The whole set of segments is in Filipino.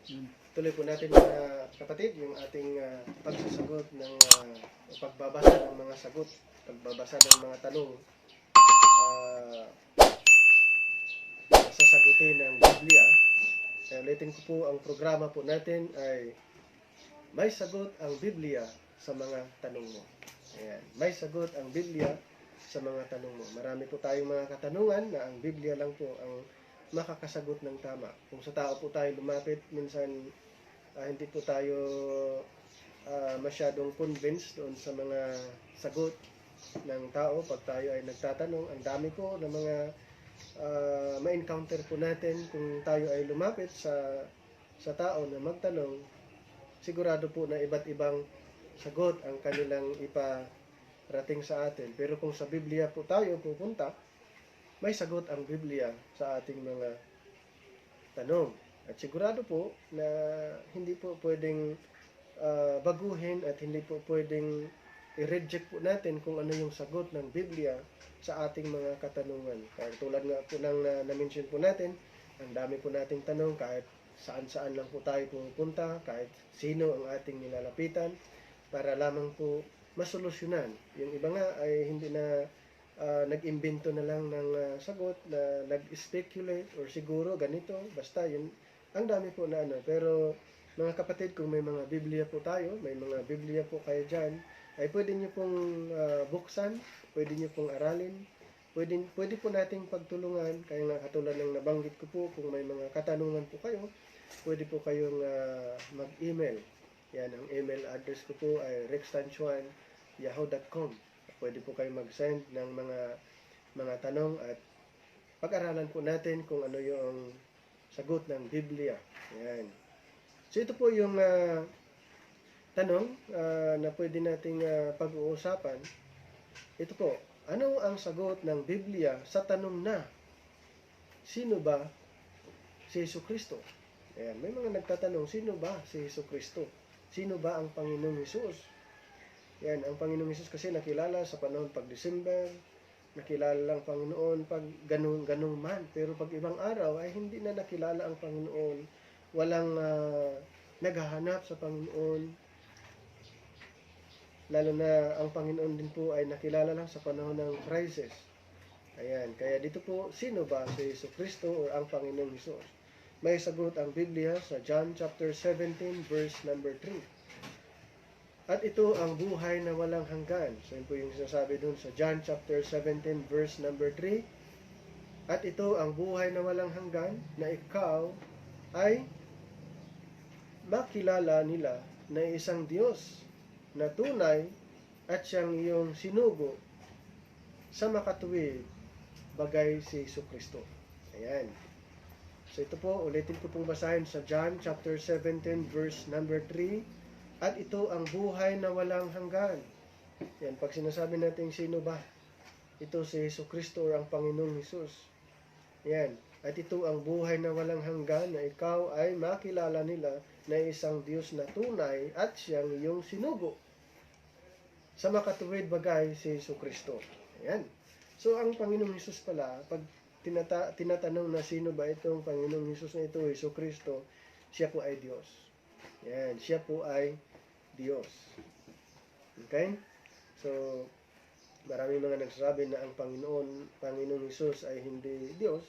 Tuloy po natin mga kapatid yung ating pagsasagot ng pagbabasa ng mga sagot, pagbabasa ng mga tanong sasagutin ng Biblia. Ulitin ko po, ang programa po natin ay may sagot ang Biblia sa mga tanong mo. Ayan, may sagot ang Biblia sa mga tanong mo. Marami po tayong mga katanungan na ang Biblia lang po ang makakasagot ng tama. Kung sa tao po tayo lumapit, minsan hindi po tayo masyadong convinced doon sa mga sagot ng tao pag tayo ay nagtatanong. Ang dami po ng mga ma-encounter po natin kung tayo ay lumapit sa tao na magtanong. Sigurado po na iba't ibang sagot ang kanilang iparating sa atin. Pero kung sa Biblia po tayo pupunta, may sagot ang Biblia sa ating mga tanong. At sigurado po na hindi po pwedeng baguhin at hindi po pwedeng i-reject po natin kung ano yung sagot ng Biblia sa ating mga katanungan. Kaya tulad nga po ng na-mention po natin, ang dami po nating tanong kahit saan-saan lang po tayo pupunta, kahit sino ang ating nilalapitan, para lamang po masolusyonan. Yung iba nga ay hindi na nag-imbento na lang ng sagot, na nag-speculate or siguro ganito, basta yun, ang dami po na ano. Pero mga kapatid, kung may mga Biblia po tayo, may mga Biblia po kayo dyan, ay pwede nyo pong buksan, pwede nyo pong aralin, pwede po nating pagtulungan. Kaya nga katulad ng nabanggit ko po, kung may mga katanungan po kayo, pwede po kayong mag-email. Yan, ang email address ko po ay rextanchuan@yahoo.com. Pwede po kayong mag-send ng mga tanong at pag-aralan po natin kung ano yung sagot ng Biblia. Yan. So ito po yung tanong na pwede nating pag-uusapan. Ito po, ano ang sagot ng Biblia sa tanong na, sino ba si Jesucristo? Ayan, may mga nagtatanong, sino ba si Jesucristo? Sino ba ang Panginoong Hesus? Yan, ang Panginoong Hesus kasi nakilala sa panahon pag December, nakilala lang Panginoon pag ganung man. Pero pag ibang araw ay hindi na nakilala ang Panginoon. Walang naghahanap sa Panginoon. Lalo na ang Panginoon din po ay nakilala lang sa panahon ng crisis. Ayan, kaya dito po, sino ba si Jesucristo o ang Panginoong Hesus? May sagot ang Biblia sa John chapter 17 verse number 3. At ito ang buhay na walang hanggan. So yun po yung sinasabi dun sa John chapter 17 verse number 3. At ito ang buhay na walang hanggan, na ikaw ay makilala nila na isang Diyos na tunay at siyang iyong sinugo sa makatuwid bagay si Jesucristo. Ayan. So ito po, ulitin ko pong basahin sa John chapter 17 verse number 3. At ito ang buhay na walang hanggan. Yan, pag sinasabi natin sino ba? Ito si Jesucristo o ang Panginoong Hesus. Yan. At ito ang buhay na walang hanggan, na ikaw ay makilala nila na isang Diyos na tunay at siyang iyong sinugo sa makatuwid bagay si Jesucristo. Ayan. So ang Panginoong Hesus pala, pag tinatanong na sino ba itong Panginoong Hesus na ito, Jesucristo, siya po ay Diyos. Yan, siya po ay Diyos. Okay? So, maraming mga nagsasabi na ang Panginoong Hesus ay hindi Diyos.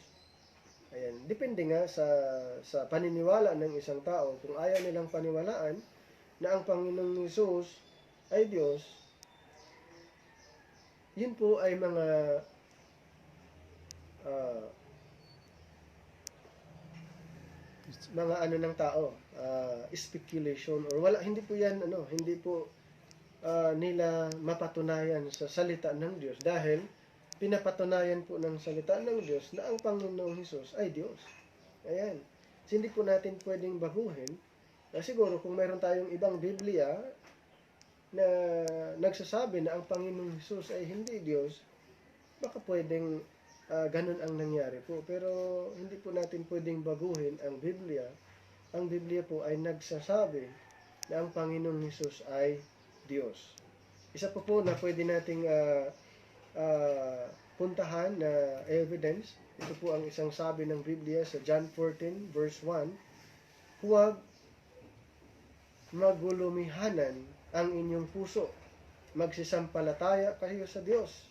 Ayan, depende nga sa paniniwala ng isang tao. Kung ayaw nilang paniwalaan na ang Panginoong Hesus ay Diyos, yun po ay mga ano ng tao, speculation, or hindi po yan hindi po nila mapatunayan sa salita ng Diyos, dahil pinapatunayan po ng salita ng Diyos na ang Panginoong Hesus ay Diyos. Ayan. So, hindi po natin pwedeng baguhin. Siguro kung mayroon tayong ibang Biblia na nagsasabi na ang Panginoong Hesus ay hindi Diyos, baka pwedeng ganun ang nangyari po. Pero hindi po natin pwedeng baguhin ang Biblia. Ang Biblia po ay nagsasabi na ang Panginoong Hesus ay Diyos. Isa po na pwede nating puntahan na evidence. Ito po ang isang sabi ng Biblia sa John 14 verse 1. huwag magulumihanan ang inyong puso. Magsisampalataya kayo sa Diyos.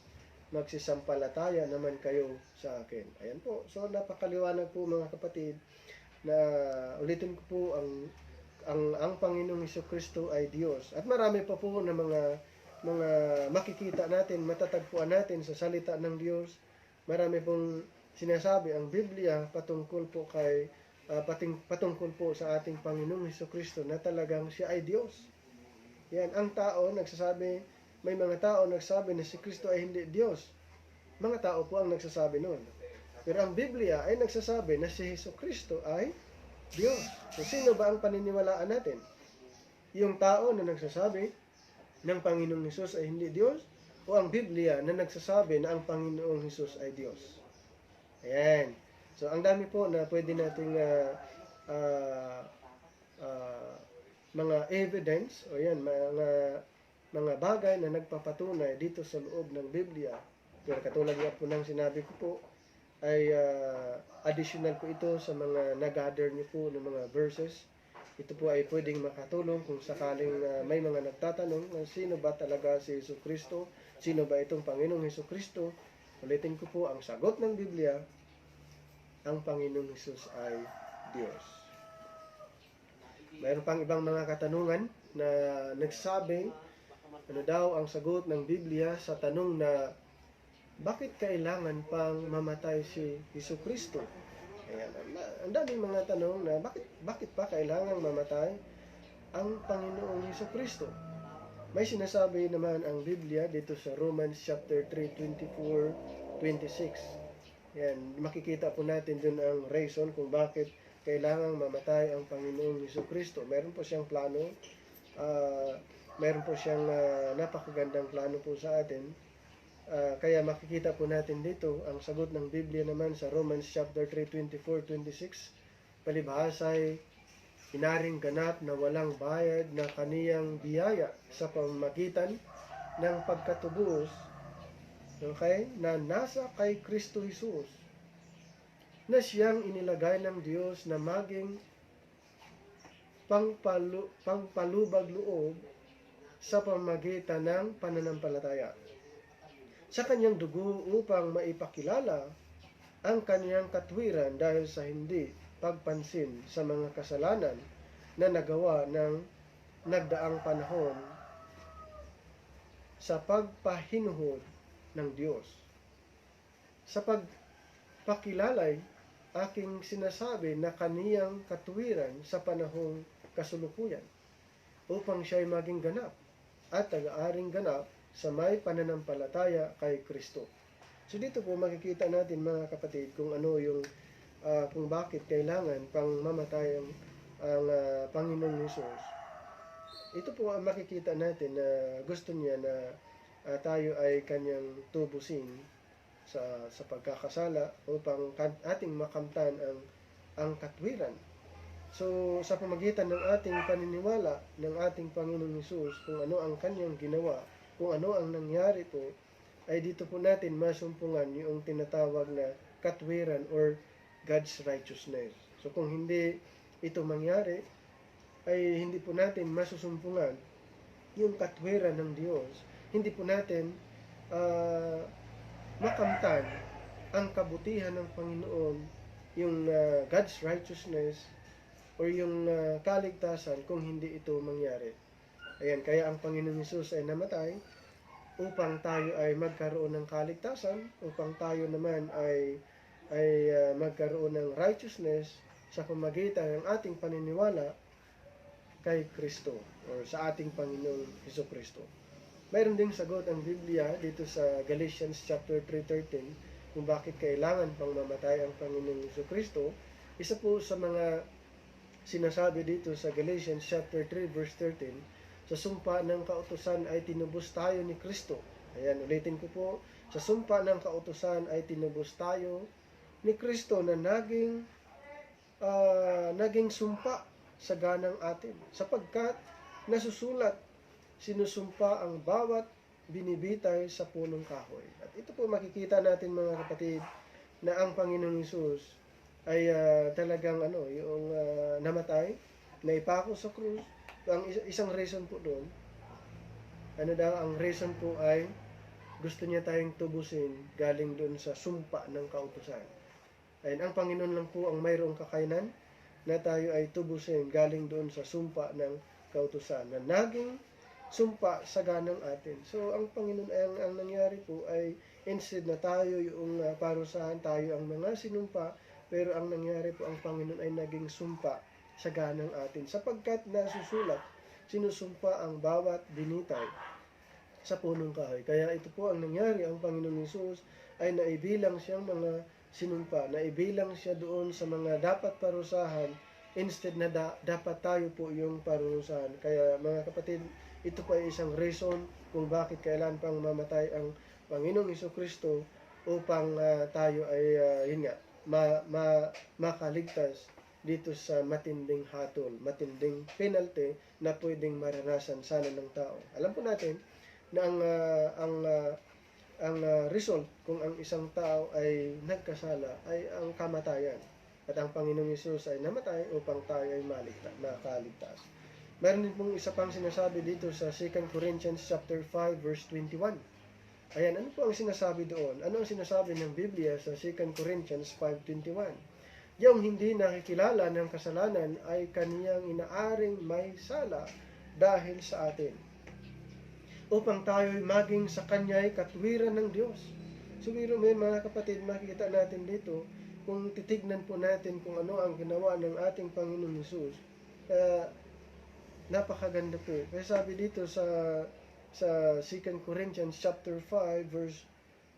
Magsisampalataya naman kayo sa akin. Ayan po. So napakaliwanag po mga kapatid na ulitin ko po ang Panginoong Hesukristo ay Diyos. At marami pa po na mga makikita natin, matatagpuan natin sa salita ng Diyos. Marami pong sinasabi ang Biblia patungkol po patungkol po sa ating Panginoong Hesukristo na talagang siya ay Diyos. Yan, ang tao nagsasabi, may mga tao nagsabi na si Kristo ay hindi Diyos. Mga tao po ang nagsasabi noon. Pero ang Biblia ay nagsasabi na si Hesukristo ay Diyos. So, sino ba ang paniniwalaan natin? Yung tao na nagsasabi ng Panginoong Hesus ay hindi Diyos? O ang Biblia na nagsasabi na ang Panginoong Hesus ay Diyos? Ayan. So, ang dami po na pwede nating mga evidence, o yan, mga bagay na nagpapatunay dito sa loob ng Biblia. Pero katulad nga po ng sinabi ko po, ay additional po ito sa mga nag-gather niyo po ng mga verses. Ito po ay pwedeng makatulong kung sakaling may mga nagtatanong na sino ba talaga si Hesukristo, sino ba itong Panginoong Hesukristo. Ulitin ko po, ang sagot ng Biblia, ang Panginoong Hesus ay Diyos. Mayroon pang ibang mga katanungan na nagsabi, ano daw ang sagot ng Biblia sa tanong na bakit kailangan pang mamatay si Hesukristo? Ayan, ang daming mga tanong na bakit pa kailangan mamatay ang Panginoong Hesukristo? May sinasabi naman ang Biblia dito sa Romans chapter 3, 24, 26. Yan, makikita po natin dun ang reason kung bakit kailangan mamatay ang Panginoong Hesukristo. Meron po siyang plano, meron po siyang napakagandang plano po sa atin. Kaya makikita po natin dito ang sagot ng Biblia naman sa Romans chapter 3, 24, 26. Palibhasa'y inaring ganap na walang bayad na kaniyang biyaya sa pamamagitan ng pagkatubos, okay, na nasa kay Kristo Jesus, na siyang inilagay ng Diyos na maging pangpalubag loob sa pamamagitan ng pananampalataya sa kanyang dugo upang maipakilala ang kanyang katwiran dahil sa hindi pagpansin sa mga kasalanan na nagawa ng nagdaang panahon sa pagpahinuhod ng Diyos. Sa pagpakilalay, aking sinasabi na kaniyang katwiran sa panahong kasulukuyan upang siya'y maging ganap at tagaaring ganap sa may pananampalataya kay Kristo. So dito po makikita natin mga kapatid kung ano yung kung bakit kailangan pang mamatay ang Panginoong Hesus. Ito po ang makikita natin na gusto niya na tayo ay kanyang tubusin sa pagkakasala upang ating makamtan ang katwiran. So sa pamagitan ng ating paniniwala ng ating Panginoong Hesus kung ano ang kanyang ginawa, kung ano ang nangyari po, ay dito po natin masumpungan yung tinatawag na katwiran or God's righteousness. So kung hindi ito mangyari, ay hindi po natin masusumpungan yung katwiran ng Diyos. Hindi po natin makamtan ang kabutihan ng Panginoon, yung God's righteousness or yung kaligtasan kung hindi ito mangyari. Ayan, kaya ang Panginoong Hesus ay namatay upang tayo ay magkaroon ng kaligtasan, upang tayo naman ay magkaroon ng righteousness sa pamagitan ng ating paniniwala kay Kristo o sa ating Panginoong Hesukristo. Mayroon ding sagot ang Biblia dito sa Galatians chapter 3:13 kung bakit kailangan pang mamatay ang Panginoong Hesukristo. Isa po sa mga sinasabi dito sa Galatians chapter 3 verse 13, sa sumpa ng kautusan ay tinubos tayo ni Kristo. Ayan, ulitin ko po. Sa sumpa ng kautusan ay tinubos tayo ni Kristo na naging sumpa sa ganang atin. Sapagkat nasusulat, sinusumpa ang bawat binibitay sa punong kahoy. At ito po makikita natin mga kapatid na ang Panginoong Hesus ay talagang yung namatay, naipako sa krus. Ang isang reason po doon, ang reason po ay gusto niya tayong tubusin galing doon sa sumpa ng kautusan. Ayun, ang Panginoon lang po ang mayroong kakayanan na tayo ay tubusin galing doon sa sumpa ng kautusan na naging sumpa sa ganang atin. So, ang Panginoon, ang nangyari po ay instead na tayo yung parusahan, tayo ang mga sinumpa, pero ang nangyari po, ang Panginoon ay naging sumpa sa ganang atin. Sapagkat nasusulat, sinusumpa ang bawat binitay sa punong kahoy. Kaya ito po ang nangyari, ang Panginoon Hesus ay naibilang siyang mga sinumpa, naibilang siya doon sa mga dapat parusahan, instead na dapat tayo po yung parusahan. Kaya mga kapatid, ito pa ay isang reason kung bakit kailan pang mamatay ang Panginoong Hesukristo upang tayo ay makaligtas dito sa matinding hatol, matinding penalty na pwedeng maranasan sana ng tao. Alam po natin na ang result kung ang isang tao ay nagkasala ay ang kamatayan. At ang Panginoong Hesus ay namatay upang tayo ay makaligtas. Meron din pong isa pang sinasabi dito sa 2 Corinthians chapter 5 verse 21. Ayan, ano po ang sinasabi doon? Ano ang sinasabi ng Biblia sa 2 Corinthians 5:21? Yung hindi nakikilala ng kasalanan ay kaniyang inaaring may sala dahil sa atin, upang tayo'y maging sa kanya'y katwiran ng Diyos. So, may mga kapatid, makikita natin dito, kung titignan po natin kung ano ang ginawa ng ating Panginoong Hesus, napakaganda po. Kaya sabi dito sa 2 Corinthians chapter 5 verse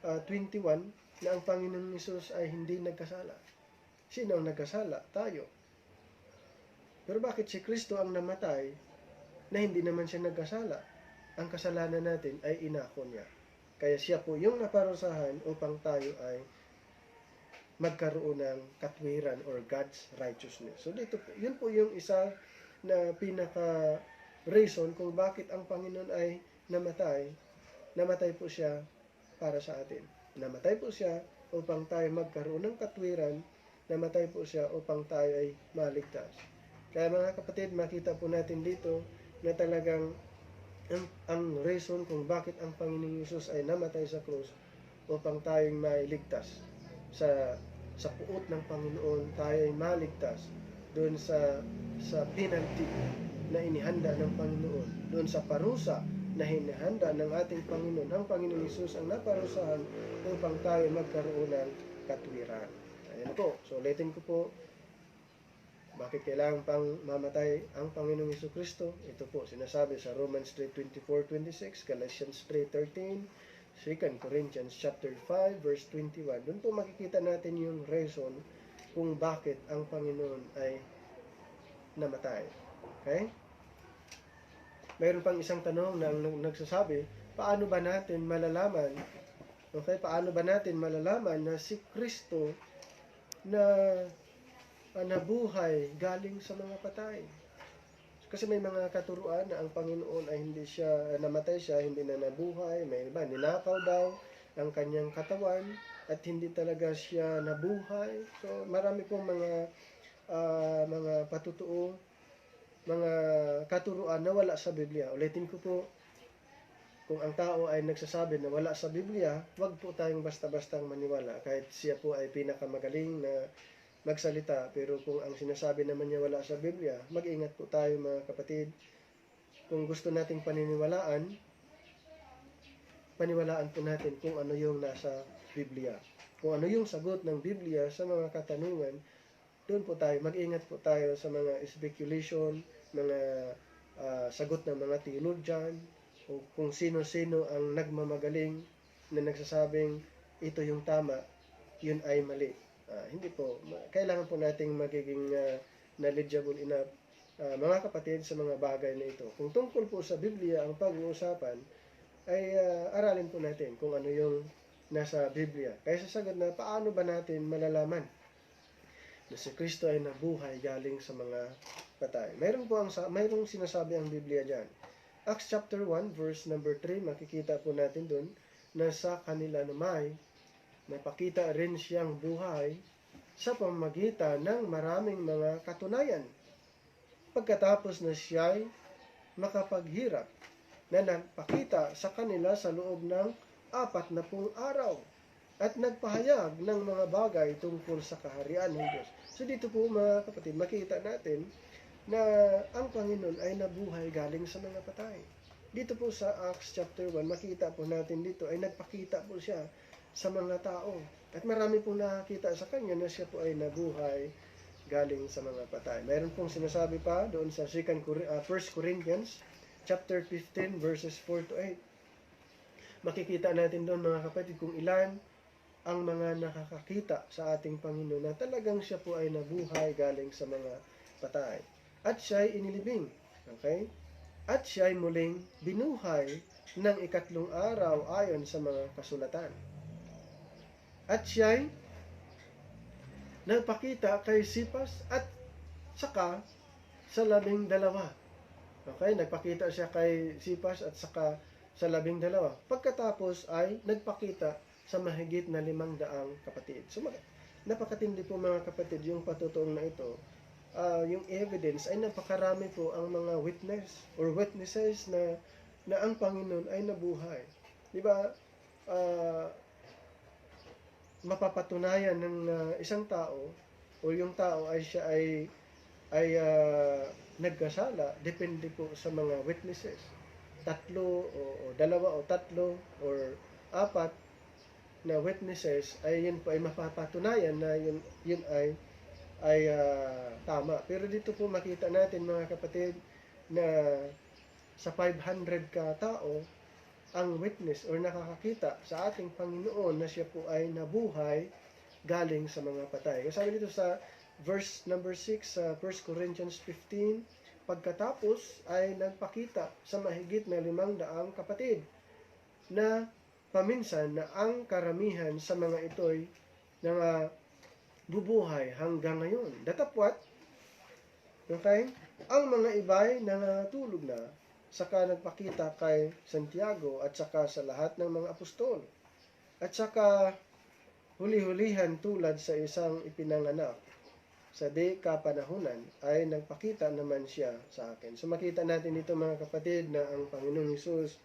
21 na ang Panginoong Hesus ay hindi nagkasala. Sino ang nagkasala? Tayo. Pero bakit si Kristo ang namatay na hindi naman siya nagkasala? Ang kasalanan natin ay inako niya. Kaya siya po yung naparusahan upang tayo ay magkaroon ng katwiran or God's righteousness. So dito po, yun po yung isa na pinaka reason kung bakit ang Panginoon ay namatay. Namatay po siya para sa atin. Namatay po siya upang tayo magkaroon ng katwiran. Namatay po siya upang tayo ay maligtas. Kaya mga kapatid, makita po natin dito na talagang ang reason kung bakit ang Panginoong Hesus ay namatay sa krus upang tayong mailigtas sa puot ng Panginoon, tayo ay maligtas doon sa penalty na inihanda ng Panginoon, doon sa parusa na hinihanda ng ating Panginoon. Ang Panginoong Hesus ang naparusahan upang tayo magkaroon ng katwiran. Ayan po. So, ulitin ko po, bakit kailangan pang mamatay ang Panginoong Hesukristo? Ito po, sinasabi sa Romans 3:24-26, Galatians 3:13, 2 Corinthians chapter 5, verse 21. Doon po makikita natin yung reason kung bakit ang Panginoon ay namatay. Okay? Mayroon pang isang tanong na nagsasabi, paano ba natin malalaman, paano ba natin malalaman na si Kristo na nabuhay galing sa mga patay? Kasi may mga katuruan na ang Panginoon ay hindi siya namatay, siya hindi na nabuhay. May iba, ninakaw daw ang kanyang katawan at hindi talaga siya nabuhay. So marami pong mga patutuo, mga katuruan na wala sa Biblia. Ulitin ko po, kung ang tao ay nagsasabi na wala sa Biblia, wag po tayong basta-bastang maniwala kahit siya po ay pinakamagaling na magsalita. Pero kung ang sinasabi naman niya wala sa Biblia, mag-ingat po tayo mga kapatid. Kung gusto nating paniwalaan po natin kung ano yung nasa Biblia. Kung ano yung sagot ng Biblia sa mga katanungan, doon po tayo, mag-ingat po tayo sa mga speculation, mga sagot ng mga theologian, kung sino-sino ang nagmamagaling na nagsasabing ito yung tama, yun ay mali. Hindi po. Kailangan po nating magiging knowledgeable enough, mga kapatid, sa mga bagay na ito. Kung tungkol po sa Biblia ang pag-uusapan, ay aralin po natin kung ano yung nasa Biblia. Kaya sa sagot na, paano ba natin malalaman na si Kristo ay nabuhay galing sa mga patay? Mayroong sinasabi ang Biblia dyan. Acts chapter 1, verse number 3, makikita po natin doon na sa kanila na may napakita rin siyang buhay sa pamamagitan ng maraming mga katunayan. Pagkatapos na siya'y makapaghirap na nagpakita sa kanila sa loob ng 40 araw at nagpahayag ng mga bagay tungkol sa kaharian ng Diyos. So dito po mga kapatid, makita natin na ang Panginoon ay nabuhay galing sa mga patay. Dito po sa Acts chapter 1, makita po natin dito ay nagpakita po siya sa mga tao. At marami pong nakakita sa kanya na siya po ay nabuhay galing sa mga patay. Mayroon pong sinasabi pa doon sa 1 Corinthians chapter 15 verses 4 to 8. Makikita natin doon mga kapatid kung ilan ang mga nakakakita sa ating Panginoon na talagang siya po ay nabuhay galing sa mga patay. At siya ay inilibing. Okay? At siya ay muling binuhay ng 3 araw ayon sa mga kasulatan. At siya ay nagpakita kay Cephas at saka sa 12. Okay? Nagpakita siya kay Cephas at saka sa 12. Pagkatapos ay nagpakita sa mahigit na 500 kapatid. So, napakatindi po mga kapatid yung patutuong na ito. Yung evidence ay napakarami po ang mga witnesses na ang Panginoon ay nabuhay. Di ba? Mapapatunayan ng isang tao o yung tao ay siya ay nagkasala depende po sa mga witnesses. 3 o 2 o 3 or 4 na witnesses ay yun po ay mapapatunayan na yun ay tama. Pero dito po makita natin mga kapatid na sa 500 ka tao ang witness or nakakakita sa ating Panginoon na siya po ay nabuhay galing sa mga patay. Sabi dito sa verse number 6 sa 1 Corinthians 15, pagkatapos ay nagpakita sa mahigit na 500 kapatid na paminsan na ang karamihan sa mga ito'y bubuhay hanggang ngayon. Datapwat, okay, ang mga iba'y nangatulog na, saka nagpakita kay Santiago at saka sa lahat ng mga apostol. At saka huli-hulihan tulad sa isang ipinanganak sa di kapanahunan ay nagpakita naman siya sa akin. So makita natin dito mga kapatid na ang Panginoong Hesus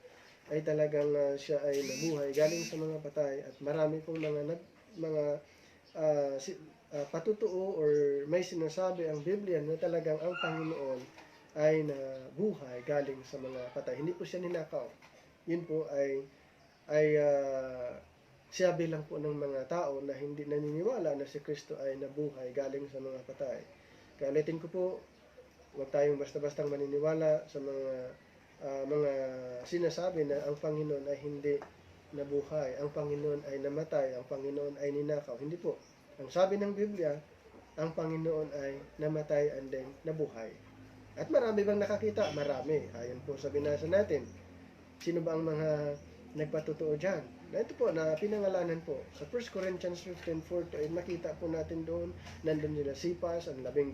ay talagang siya ay nabuhay galing sa mga patay at marami pong mga patutuo or may sinasabi ang Biblia na talagang ang Panginoon ay nabuhay galing sa mga patay. Hindi po siya ninakaw. Yun po ay siyabi lang po ng mga tao na hindi naniniwala na si Kristo ay nabuhay galing sa mga patay. Kaya ulitin ko po, huwag tayong basta-bastang maniniwala sa mga sinasabi na ang Panginoon ay hindi nabuhay, ang Panginoon ay namatay, ang Panginoon ay ninakaw. Hindi po. Ang sabi ng Biblia, ang Panginoon ay namatay and then nabuhay. At marami bang nakakita? Marami. Ayon po sa binasa natin. Sino ba ang mga nagpatutuo dyan? Na ito po, na pinangalanan po. Sa 1 Corinthians 15:4 makita po natin doon, nandun nila Cephas, ang 12,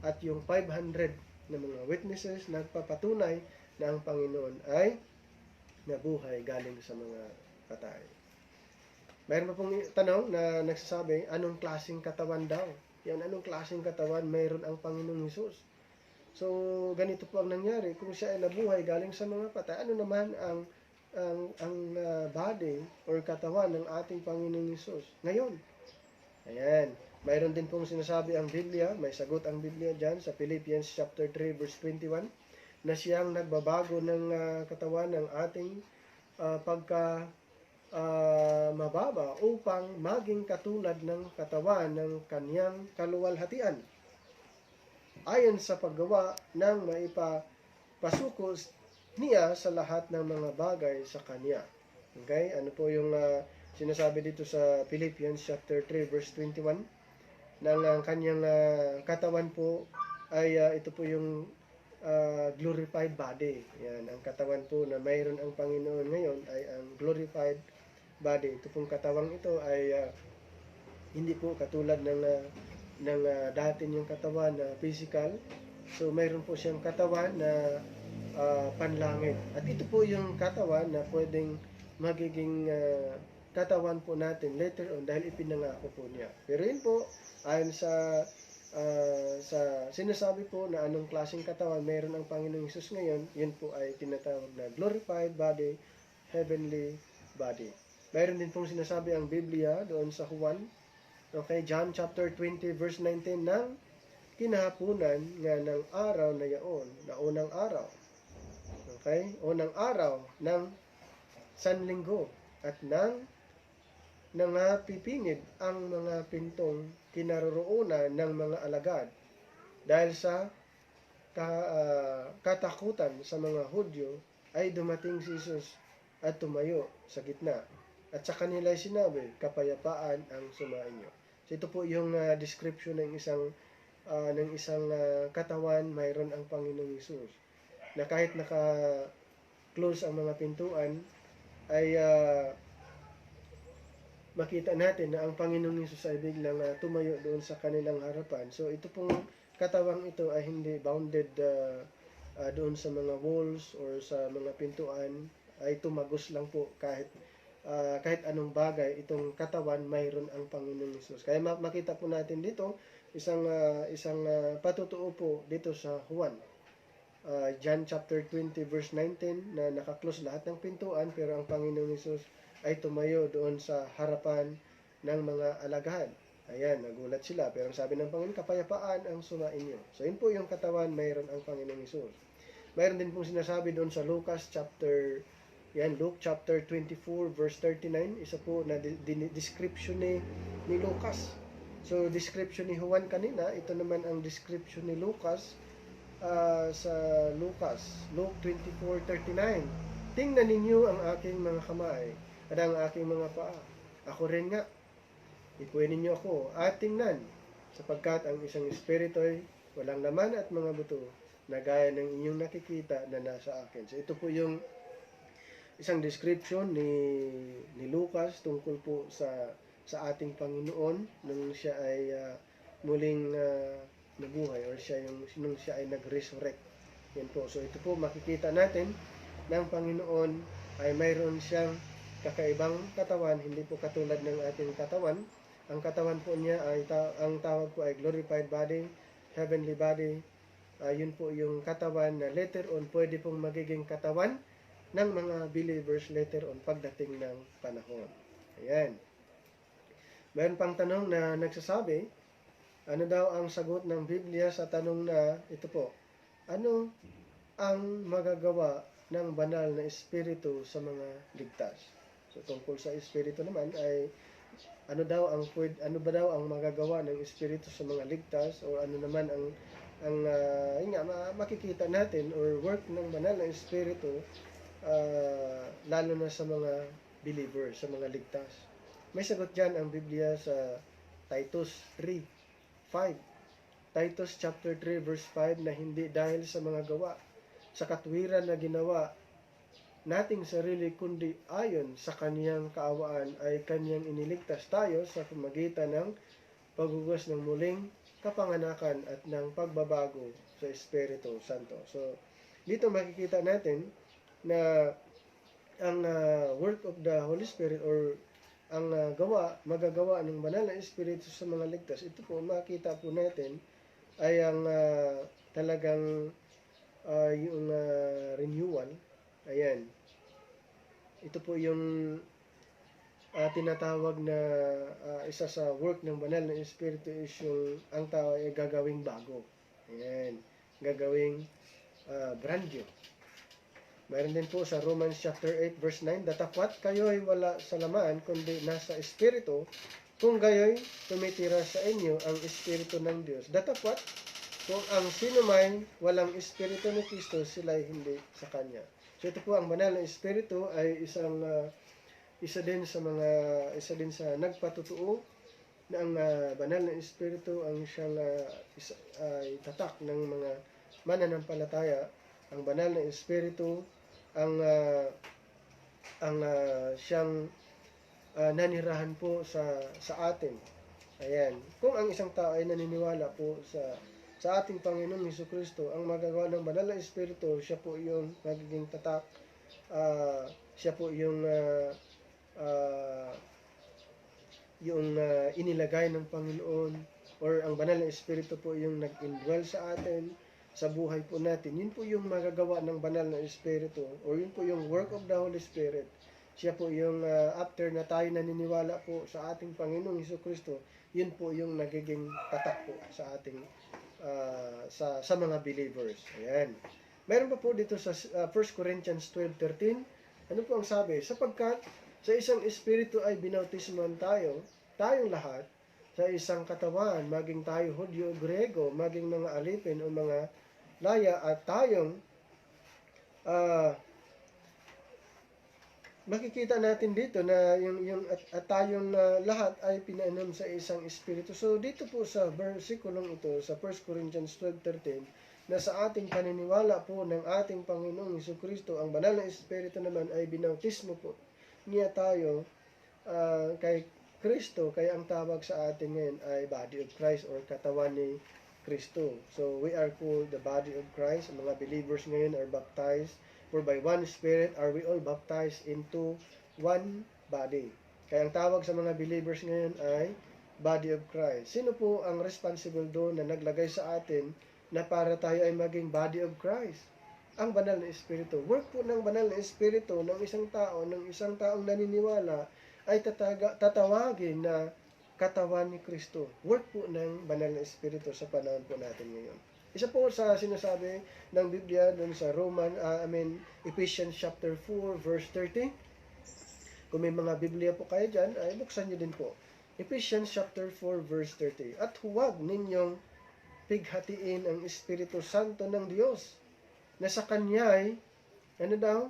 at yung 500 na mga witnesses nagpapatunay na ang Panginoon ay nabuhay galing sa mga patay. Mayroon pa pong tanong na nagsasabi, anong klaseng katawan daw? Yan, anong klaseng katawan mayroon ang Panginoong Hesus? So, ganito po ang nangyari. Kung siya ay nabuhay galing sa mga patay, ano naman ang body or katawan ng ating Panginoong Hesus ngayon? Ayan. Mayroon din pong sinasabi ang Biblia, may sagot ang Biblia dyan sa Philippians chapter 3 verse 21, na siyang nagbabago ng katawan ng ating mababa upang maging katulad ng katawan ng kanyang kaluwalhatian, ayon sa paggawa ng maipapasuko niya sa lahat ng mga bagay sa kanya. Okay? Ano po yung sinasabi dito sa Philippians chapter 3 verse 21? Nang ang kanyang katawan po ay ito po yung glorified body. Yan, ang katawan po na mayroon ang Panginoon ngayon ay ang glorified body. Ito pong katawang ito ay hindi po katulad ng dati niyang katawan na physical. So mayroon po siyang katawan na panlangit. At ito po yung katawan na pwedeng magiging katawan po natin later on dahil ipinangako po niya. Pero yun po, ayon sa sinasabi po na anong klaseng katawan meron ang Panginoong Hesus ngayon, yun po ay tinatawag na glorified body, heavenly body. Mayroon din pong sinasabi ang Biblia doon sa Juan, okay, John chapter 20 verse 19, ng kinahapunan nga ng araw na yaon, na unang araw. Okay? Unang araw ng Sanlinggo at nang pipingid ang mga pintong kinaroroonan ng mga alagad dahil sa katakutan sa mga Hudyo ay dumating si Jesus at tumayo sa gitna. At sa kanila ay sinabi, kapayapaan ang sumainyo. So ito po yung description ng isang katawan, mayroon ang Panginoong Hesus. Na kahit naka-close ang mga pintuan, ay makita natin na ang Panginoong Hesus ay biglang tumayo doon sa kanilang harapan. So ito pong katawang ito ay hindi bounded doon sa mga walls or sa mga pintuan, ay tumagos lang po kahit anong bagay. Itong katawan, mayroon ang Panginoong Hesus. Kaya makita po natin dito isang patutuo po dito sa Juan. John chapter 20 verse 19 na nakaklose lahat ng pintuan, pero ang Panginoong Hesus ay tumayo doon sa harapan ng mga alagad. Ayan, nagulat sila. Pero ang sabi ng Panginoon, kapayapaan ang sumainyo. So, yun po yung katawan, mayroon ang Panginoong Hesus. Mayroon din pong sinasabi doon sa Luke chapter 24 verse 39. Isa po na description ni Lucas. So, description ni Juan kanina, ito naman ang description ni Lucas sa Luke 24:39. Tingnan ninyo ang aking mga kamay at ang aking mga paa. Ako rin nga. Ipuin ninyo ako at tingnan, sapagkat ang isang espiritu ay walang laman at mga buto na gaya ng inyong nakikita na nasa akin. So ito po yung isang description ni Lucas tungkol po sa ating Panginoon nung siya ay muling nabuhay, or nung siya ay nag-resurrect. Yan po. So ito po makikita natin ng Panginoon ay mayroon siyang kakaibang katawan, hindi po katulad ng ating katawan. Ang katawan po niya ay ang tawag po ay glorified body, heavenly body. Yun po yung katawan na later on pwede pong magiging katawan ng mga believers later on pagdating ng panahon. Ayan. Mayroon pang tanong na nagsasabi, ano daw ang sagot ng Biblia sa tanong na ito po? Ano ang magagawa ng banal na espiritu sa mga ligtas? So tungkol sa espiritu naman ay ano ba daw ang magagawa ng espiritu sa mga ligtas, o ano naman ang makikita natin or work ng banal na espiritu lalo na sa mga believers, sa mga ligtas. May sagot diyan ang Biblia sa Titus 3:5. Titus chapter 3 verse 5 na hindi dahil sa mga gawa, sa katwiran na ginawa nating sarili, kundi ayon sa kaniyang kaawaan ay kaniyang iniligtas tayo sa pamagitan ng paghugas ng muling kapanganakan at ng pagbabago sa Espiritu Santo. So, dito makikita natin na ang work of the Holy Spirit or ang magagawa ng banal na Espiritu sa mga ligtas, ito po makita po natin ay ang talagang yung renewal. Ayan. Ito po yung tinatawag na isa sa work ng banal na Espiritu is yung ang tao ay gagawing bago. Ayan. Gagawing brand new. Mayroon din po sa Romans chapter 8 verse 9, datapwat kayo'y wala sa laman kundi nasa Espiritu, kung gayo'y tumitira sa inyo ang Espiritu ng Diyos. Datapwat kung ang sino man walang Espiritu ni Kristo, sila'y hindi sa Kanya. So ito po ang banal na Espiritu ay isa din sa nagpatutuo na ang banal na Espiritu ang siyang ay tatak ng mga mananampalataya. Ang banal na Espiritu ang siyang nanirahan po sa atin. Ayan. Kung ang isang tao ay naniniwala po sa ating Panginoong Hesukristo, ang magagawa ng banal na Espiritu, siya po yung magiging tatak, siya po yung ah, inilagay ng Panginoon, or ang banal na Espiritu po yung nag-indwell sa atin, sa buhay po natin. Yun po yung magagawa ng banal na Espiritu, or yun po yung work of the Holy Spirit. Siya po yung after na tayo naniniwala po sa ating Panginoong Hesukristo, yun po yung nagiging tatak po sa ating sa mga believers. Ayan. Meron pa po dito sa 1 Corinthians 12:13. Ano po ang sabi? Sapagkat sa isang espiritu ay binautismuhan tayong lahat, sa isang katawan, maging tayo Hudyo o Grego, maging mga alipin o mga laya, at tayong makikita natin dito na at tayong lahat ay pinainom sa isang espiritu. So dito po sa versikulong ito sa 1 Corinthians 12:13, na sa ating paniniwala po ng ating Panginoong Hesukristo, ang banal na espiritu naman ay binautismo po niya tayo kay Kristo, kaya ang tawag sa atin ngayon ay body of Christ, or katawan ni Kristo. So we are called the body of Christ. Ang mga believers ngayon are baptized, for by one Spirit are we all baptized into one body. Kaya ang tawag sa mga believers ngayon ay body of Christ. Sino po ang responsible doon na naglagay sa atin na para tayo ay maging body of Christ? Ang banal na Espiritu. Work po ng banal na Espiritu ng isang taong naniniwala ay tatawagin na katawan ni Kristo. Work po ng banal na Espiritu sa panahon po natin ngayon. Isa po sa sinasabi ng Biblia doon sa Ephesians chapter 4 verse 30. Kung may mga Biblia po kayo dyan, ay buksan nyo din po. Ephesians chapter 4 verse 30. At huwag ninyong pighatiin ang Espiritu Santo ng Diyos, na sa Kanya'y, na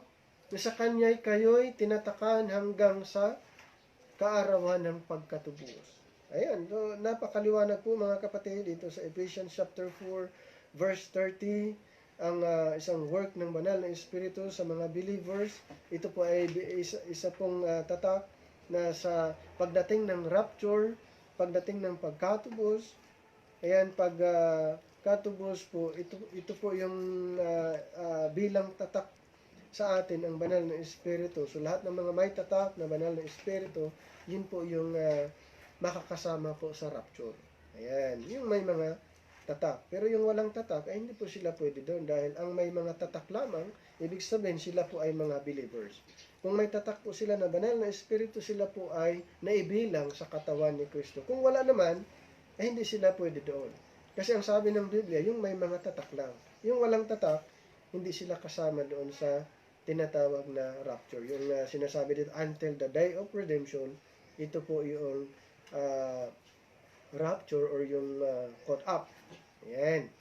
sa Kanya'y kayo'y tinatakan hanggang sa kaarawan ng pagkatubos. Ayan, so napakaliwanag po mga kapatid dito sa Ephesians chapter 4 verse 30, ang isang work ng banal na Espiritu sa mga believers. Ito po ay isa pong tatak na sa pagdating ng rapture, pagdating ng pagkatubos. Ayan, katubos po, ito po yung bilang tatak sa atin ang banal na Espiritu. So lahat ng mga may tatak na banal na Espiritu, yun po yung makakasama po sa rapture. Ayan, yung may mga tatak. Pero yung walang tatak, ay hindi po sila pwede doon, dahil ang may mga tatak lamang, ibig sabihin sila po ay mga believers. Kung may tatak po sila na banal na Espiritu, sila po ay naibilang sa katawan ni Kristo. Kung wala naman, ay hindi sila pwede doon. Kasi ang sabi ng Biblia, yung may mga tatak lang. Yung walang tatak, hindi sila kasama doon sa tinatawag na rapture. Yung sinasabi dito, until the day of redemption, ito po yung rapture, or yung caught up. Ayan.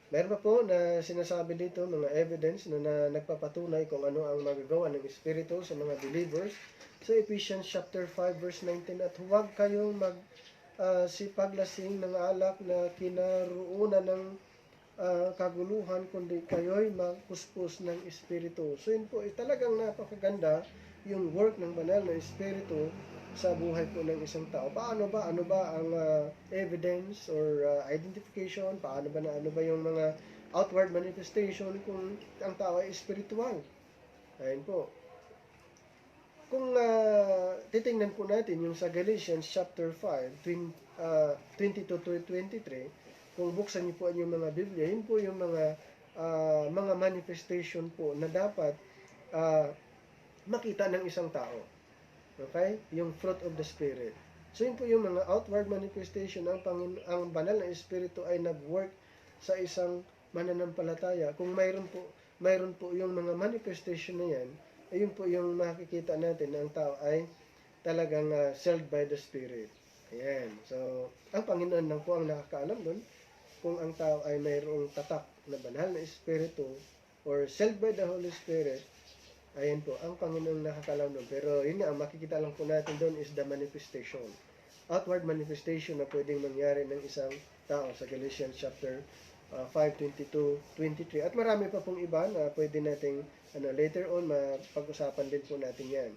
Meron pa po na sinasabi dito, mga evidence na nagpapatunay kung ano ang magagawa ng Espiritu sa mga believers. Sa Ephesians chapter 5 verse 19, at huwag kayong sipaglasing ng alak na kinaruunan ng kaguluhan, kundi kayo'y magpuspos ng Espiritu. So yun po, talagang napakaganda yung work ng banal na Espiritu sa buhay po ng isang tao. Ano ba ang evidence or identification? Ano ba yung mga outward manifestation kung ang tao ay spiritual? Ayun po. Kung titingnan po natin yung sa Galatians chapter 5, 22 to 23, kung buksan niyo po yung mga Biblia, yun po yung mga manifestation po na dapat makita ng isang tao. Okay? Yung fruit of the Spirit. So yun po yung mga outward manifestation ang banal na Espiritu ay nag-work sa isang mananampalataya. Kung mayroon po yung mga manifestation na yan, ayun po yung makikita natin na ang tao ay talagang sealed by the Spirit. Ayan. So, ang Panginoon lang po ang nakakaalam doon kung ang tao ay mayroong tatak na banal na Espiritu or sealed by the Holy Spirit. Ayan po, ang Panginoon nakakaalam doon. Pero yun nga, ang makikita lang po natin doon is the manifestation. Outward manifestation na pwedeng mangyari ng isang tao sa Galatians chapter 5:22-23. At marami pa pong iba na pwede nating later on mapag-usapan din po natin yan.